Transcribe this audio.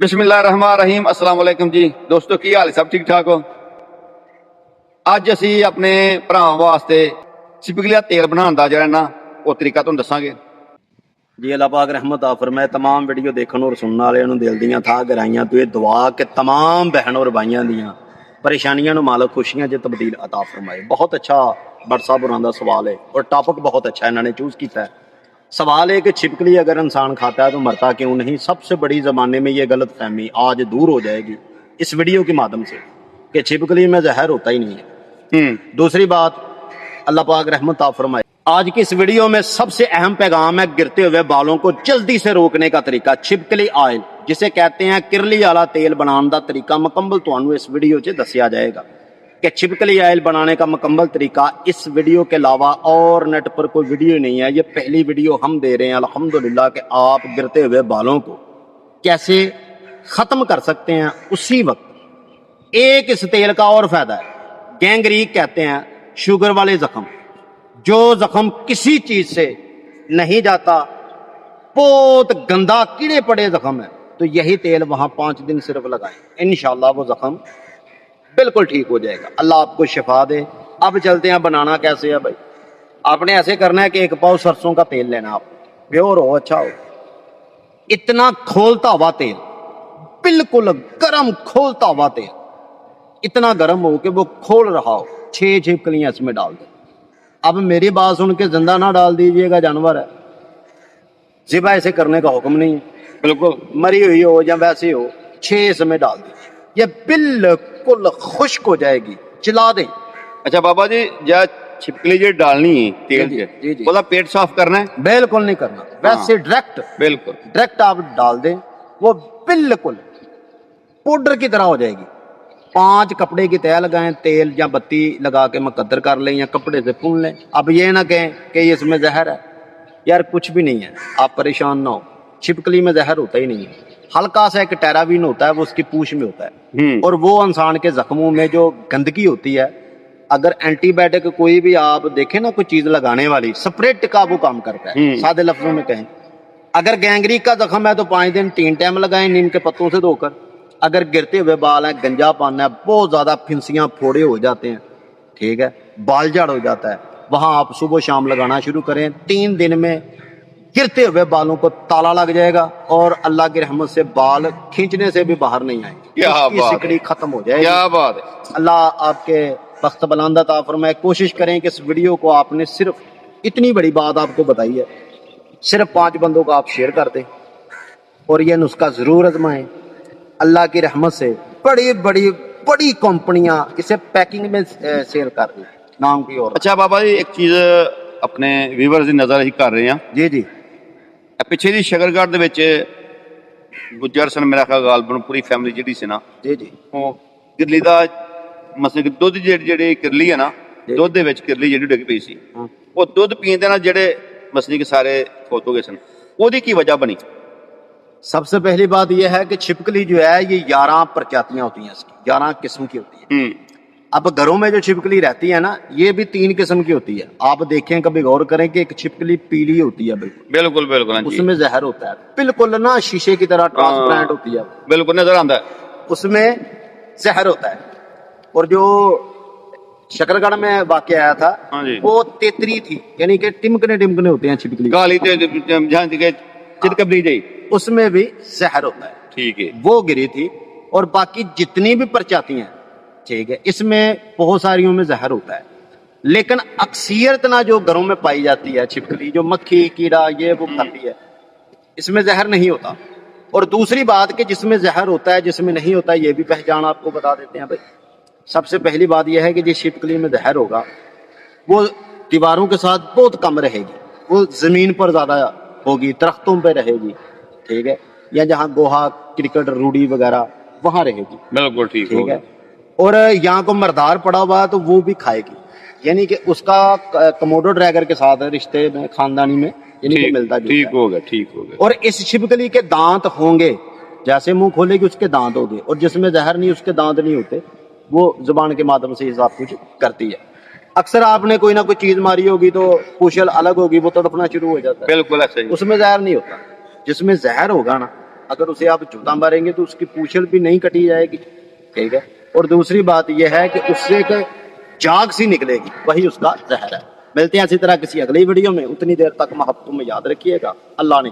बिस्मिल्लाहिर्रहमानिर्रहीम। अस्सलाम वालेकुम जी दोस्तों, की हाल सब ठीक ठाक हो। ਅੱਜ ਅਸੀਂ ਆਪਣੇ ਭਰਾਵਾਂ ਵਾਸਤੇ छिपकलिया तेल बनाने ਦਾ ਜਿਹੜਾ ਨਾ ਉਹ ਤਰੀਕਾ ਤੁਹਾਨੂੰ ਦੱਸਾਂਗੇ। जी अल्लाह पाक रहमत आ फरमाए। तमाम वीडियो देखने और सुनने वाले दिल दियां था गहराइयां तो ये दुआ कि तमाम बहनों और भाइयों दियां परेशानियां मालक खुशियां च तब्दील अता फरमाए। बहुत अच्छा भट्ट साहब होरां दा सवाल है और टॉपिक बहुत अच्छा इन्होंने चूज किया है। सवाल है कि छिपकली अगर इंसान खाता है तो मरता क्यों नहीं। सबसे बड़ी ज़माने में ये गलत फहमी आज दूर हो जाएगी इस वीडियो के माध्यम से कि छिपकली में जहर होता ही नहीं है। दूसरी बात, अल्लाह पाक रहमत आ फरमाए। आज की इस वीडियो में सबसे अहम पैगाम है गिरते हुए बालों को जल्दी से रोकने का तरीका। छिपकली ऑयल जिसे कहते हैं किरली वाला तेल बनाने का तरीका मुकम्मल तुहानू इस वीडियो से दसिया जाएगा कि छिपकली ऑयल बनाने का मुकम्मल तरीका इस वीडियो के अलावा और नेट पर कोई वीडियो नहीं है। ये पहली वीडियो हम दे रहे हैं अल्हम्दुलिल्लाह कि आप गिरते हुए बालों को कैसे ख़त्म कर सकते हैं उसी वक्त। एक इस तेल का और फायदा है, गैंग्रीन कहते हैं शुगर वाले जख्म, जो जख्म किसी चीज से नहीं जाता, बहुत गंदा कीड़े पड़े जख्म है, तो यही तेल वहां 5 दिन सिर्फ लगाएं, इंशाल्लाह वो जख्म बिल्कुल ठीक हो जाएगा। अल्लाह आपको शिफा दे। अब चलते हैं बनाना कैसे है भाई। आपने ऐसे करना है कि 1 पाव सरसों का तेल लेना, आप प्योर हो, अच्छा हो, इतना खोलता हुआ तेल, बिल्कुल गर्म खोलता हुआ तेल, इतना गर्म हो कि वो खोल रहा हो। 6 छिपकलियां इसमें डाल दे। अब मेरी बात सुन के जिंदा ना डाल दीजिएगा, जानवर है, ज़िबा ऐसे करने का हुक्म नहीं है। बिल्कुल मरी हुई हो या वैसे हो, 6 इसमें डाल दीजिए, ये बिल्कुल खुश्क हो जाएगी, चला दें। अच्छा बाबा जी, जा छिपकली जो डालनी है तेल के बोला पेट साफ करना है? बिल्कुल नहीं करना, वैसे डायरेक्ट आप डाल दें, वो बिल्कुल पाउडर की तरह हो जाएगी। 5 कपड़े की तय लगाएं, तेल या बत्ती लगा के मुकद्दर कर लें या कपड़े से पुन लें। अब ये ना कहें कि इसमें जहर है, यार कुछ भी नहीं है, आप परेशान ना हो। छिपकली में जहर होता ही नहीं है, हल्का सा एक टेराबिन होता है, वो उसकी पूंछ में होता है, और वो इंसान के जख्मों में जो गंदगी होती है, अगर एंटीबायोटिक कोई भी आप देखें ना, कोई चीज लगाने वाली स्प्रेट का वो काम करता है। सादे लफ्जों में कहें, अगर गैंग्रीन का जख्म है तो 5 दिन 3 टाइम लगाएं नीम के पत्तों से धोकर। अगर गिरते हुए बाल हैं, गंजा पाना है, बहुत ज्यादा फिंसियां फोड़े हो जाते हैं, ठीक है, बाल झाड़ हो जाता है, वहां आप सुबह शाम लगाना शुरू करें। 3 दिन में गिरते हुए बालों को ताला लग जाएगा और अल्लाह की रहमत से बाल खींचने से भी बाहर नहीं आएंगे, उसकी सिकड़ी खत्म हो जाएगी। क्या बात है। अल्लाह आपके बख्त बुलंद अता फरमाए। कोशिश करें कि इस वीडियो को आपने सिर्फ इतनी बड़ी बात आपको बताई है, सिर्फ 5 बंदों को आप शेयर कर दें और ये नुस्खा जरूर आजमाएं। अल्लाह की रहमत से बड़ी कंपनियां इसे पैकिंग में सेल कर रही नाम की और। अच्छा बाबा जी, एक चीज अपने व्यूअर्स ਦੀ ਨਜ਼ਰ ਹੀ ਕਰ ਰਹੇ ਹਾਂ जी ਪਿੱਛੇ ਦੀ ਸ਼ਕਰਗੜ੍ਹ ਦੇ ਵਿੱਚ ਗੁੱਜਰ ਸਨ, ਮੇਰਾ ਖਿਆਲ ਗਾਲਬਨ ਪੂਰੀ ਫੈਮਿਲੀ ਜਿਹੜੀ ਸੀ ਨਾ, जी ਉਹ ਕਿਰਲੀ ਦਾ ਮਸਲੇ ਕਿ ਦੁੱਧ ਜਿਹੜੀ ਕਿਰਲੀ ਹੈ ਨਾ, ਦੁੱਧ ਦੇ ਵਿੱਚ ਕਿਰਲੀ ਜਿਹੜੀ ਡਿੱਗ ਪਈ ਸੀ, ਉਹ ਦੁੱਧ ਪੀਣ ਦੇ ਨਾਲ ਜਿਹੜੇ ਮਸਲੇ ਕਿ ਸਾਰੇ ਫੌਤ ਹੋ ਗਏ ਸਨ, ਉਹਦੀ ਕੀ ਵਜ੍ਹਾ ਬਣੀ? सबसे पहली बात यह है कि छिपकली जो है ये 11 प्रजातियां होती हैं, इसकी 11 किस्म की होती है। अब घरों में जो छिपकली रहती है ना, ये भी 3 किस्म की होती है। आप देखें, कभी गौर करें कि एक छिपकली पीली होती है, बिल्कुल बिल्कुल उसमें जहर होता है, बिल्कुल ना शीशे की तरह ट्रांसपेरेंट होती है, बिल्कुल नजर आता है, उसमें जहर होता है। और जो शकरगढ़ में वाकया आया था, वो तेतरी थी, यानी कि टिमकने होते हैं छिपकली, काली चिरकबरी जी, उसमें भी जहर होता है, ठीक है, वो गिरी थी। और बाकी जितनी भी प्रजातियां, ठीक है, इसमें बहुत सारियों में जहर होता है, लेकिन अक्सरियत ना जो घरों में पाई जाती है छिपकली, जो मक्खी कीड़ा ये वो खाती है, इसमें जहर नहीं होता। और दूसरी बात कि जिसमें जहर होता है जिसमें नहीं होता, ये भी पहचान आपको बता देते हैं भाई। सबसे पहली बात यह है कि जिस छिपकली में जहर होगा वो दीवारों के साथ बहुत कम रहेगी, वो जमीन पर ज्यादा होगी, दरख्तों पर रहेगी, ठीक है, या जहाँ गोहा क्रिकेट रूढ़ी वगैरह वहां रहेगी, बिल्कुल ठीक है। और यहाँ को मर्दार पड़ा हुआ है तो वो भी खाएगी, यानी कि उसका कमोडो ड्रैगर के साथ रिश्ते में खानदानी में यानी कि मिलता जुलता है। ठीक हो गया। और इस छिपकली के दांत होंगे, जैसे मुंह खोलेगी उसके दांत होंगे, और जिसमें जहर नहीं उसके दांत नहीं होते, वो जुबान के माध्यम से सब कुछ करती है। अक्सर आपने कोई ना कोई चीज मारी होगी तो पूछल अलग होगी, वो तड़पना शुरू हो जाता है, बिल्कुल ऐसा ही, उसमें जहर नहीं होता। जिसमें जहर होगा ना اگر اسے آپ جوتا ماریں گے تو اس کی پوچھل بھی نہیں کٹی جائے گی، ٹھیک ہے. اور دوسری بات یہ ہے کہ اس سے ایک جاگ سی نکلے گی، وہی اس کا زہر ہے. ملتے ہیں اسی طرح کسی اگلی ویڈیو میں، اتنی دیر تک محبتوں میں یاد رکھیے گا. اللہ نے